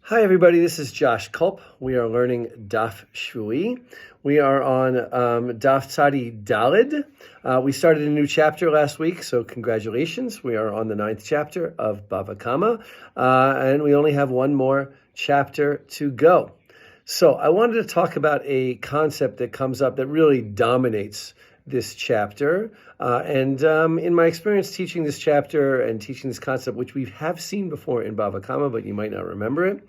Hi, everybody. This is Josh Kulp. We are learning Daf Shvui. We are on Daf Tzadi Dalid. We started a new chapter last week, so congratulations. We are on the 9th chapter of Bava Kamma, and we only have one more chapter to go. So I wanted to talk about a concept that comes up that really dominates this chapter. And in my experience teaching this chapter and teaching this concept, which we have seen before in Bava Kamma, but you might not remember it,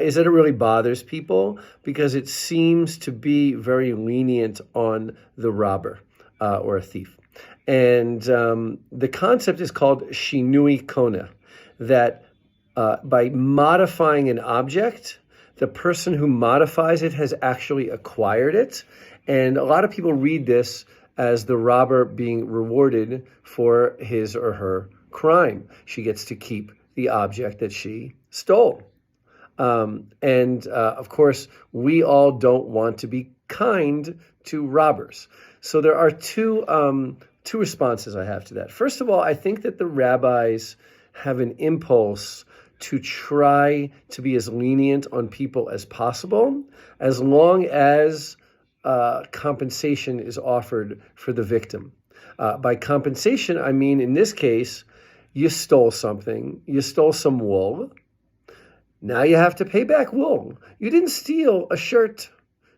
is that it really bothers people because it seems to be very lenient on the robber or a thief. And the concept is called shinui kona, that by modifying an object, the person who modifies it has actually acquired it. And a lot of people read this as the robber being rewarded for his or her crime. She gets to keep the object that she stole. Of course, we all don't want to be kind to robbers. So there are two responses I have to that. First of all, I think that the rabbis have an impulse to try to be as lenient on people as possible, as long as compensation is offered for the victim. By compensation, I mean, in this case, you stole something. You stole some wool. Now you have to pay back wool. You didn't steal a shirt.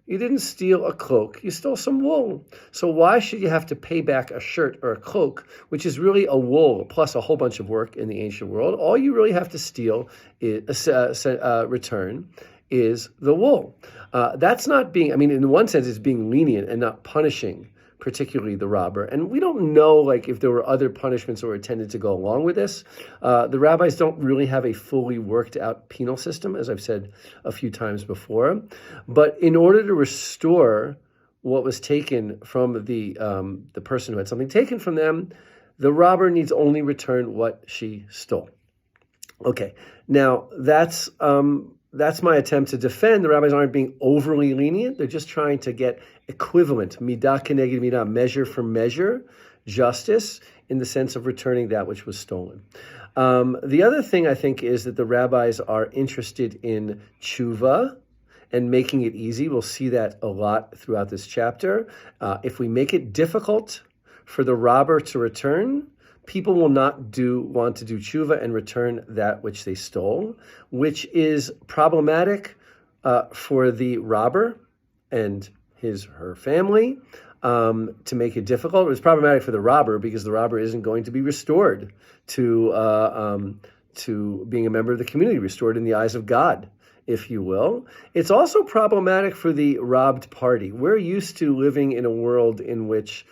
You didn't steal a cloak. You stole some wool. So why should you have to pay back a shirt or a cloak, which is really a wool plus a whole bunch of work in the ancient world? All you really have to steal is return is the wool. That's not being, in one sense, it's being lenient and not punishing particularly the robber. And we don't know, if there were other punishments that were intended to go along with this. The rabbis don't really have a fully worked out penal system, as I've said a few times before. But in order to restore what was taken from the person who had something taken from them, the robber needs only return what she stole. Okay, now that's my attempt to defend. The rabbis aren't being overly lenient. They're just trying to get equivalent, midah keneged midah, measure for measure, justice in the sense of returning that which was stolen. The other thing I think is that the rabbis are interested in tshuva and making it easy. We'll see that a lot throughout this chapter. If we make it difficult for the robber to return, people will not want to do tshuva and return that which they stole, which is problematic for the robber and his or her family. To make it difficult, it was problematic for the robber because the robber isn't going to be restored to being a member of the community, restored in the eyes of God, if you will. It's also problematic for the robbed party. We're used to living in a world in which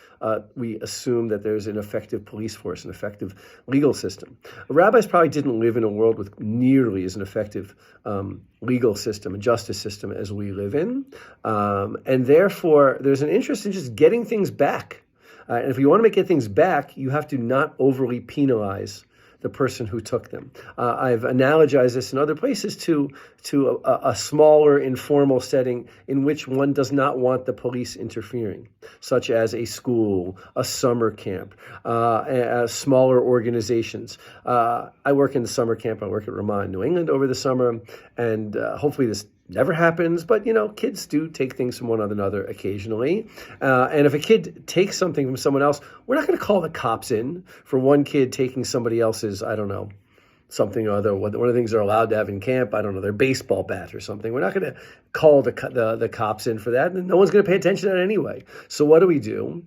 we assume that there's an effective police force, an effective legal system. Rabbis probably didn't live in a world with nearly as an effective legal system, a justice system as we live in. And therefore, there's an interest in just getting things back. And if you want to get things back, you have to not overly penalize the person who took them. I've analogized this in other places to a smaller informal setting in which one does not want the police interfering, such as a school, a summer camp, smaller organizations. I work in the summer camp. I work at Ramah in New England over the summer, and hopefully this never happens, but kids do take things from one another occasionally. And if a kid takes something from someone else, we're not going to call the cops in for one kid taking somebody else's, something or other. One of the things they're allowed to have in camp, their baseball bat or something. We're not going to call the cops in for that, and no one's going to pay attention to that anyway. So what do?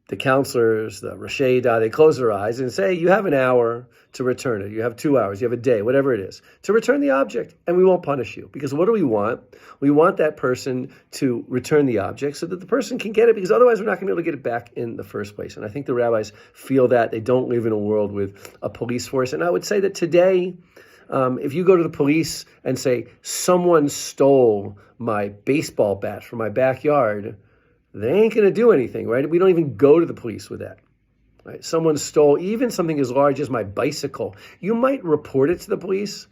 The counselors, the Roshei Da, they close their eyes and say, you have an hour to return it. You have 2 hours, you have a day, whatever it is, to return the object, and we won't punish you. Because what do we want? We want that person to return the object so that the person can get it, because otherwise we're not going to be able to get it back in the first place. And I think the rabbis feel that. They don't live in a world with a police force. And I would say that today, if you go to the police and say, someone stole my baseball bat from my backyard, they ain't going to do anything, right? We don't even go to the police with that, right? Someone stole even something as large as my bicycle. You might report it to the police,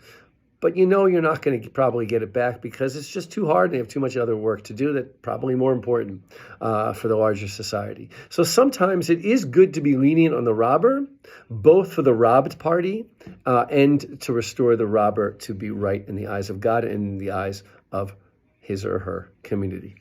but you know you're not going to probably get it back because it's just too hard and they have too much other work to do that's probably more important for the larger society. So sometimes it is good to be lenient on the robber, both for the robbed party and to restore the robber to be right in the eyes of God and in the eyes of his or her community.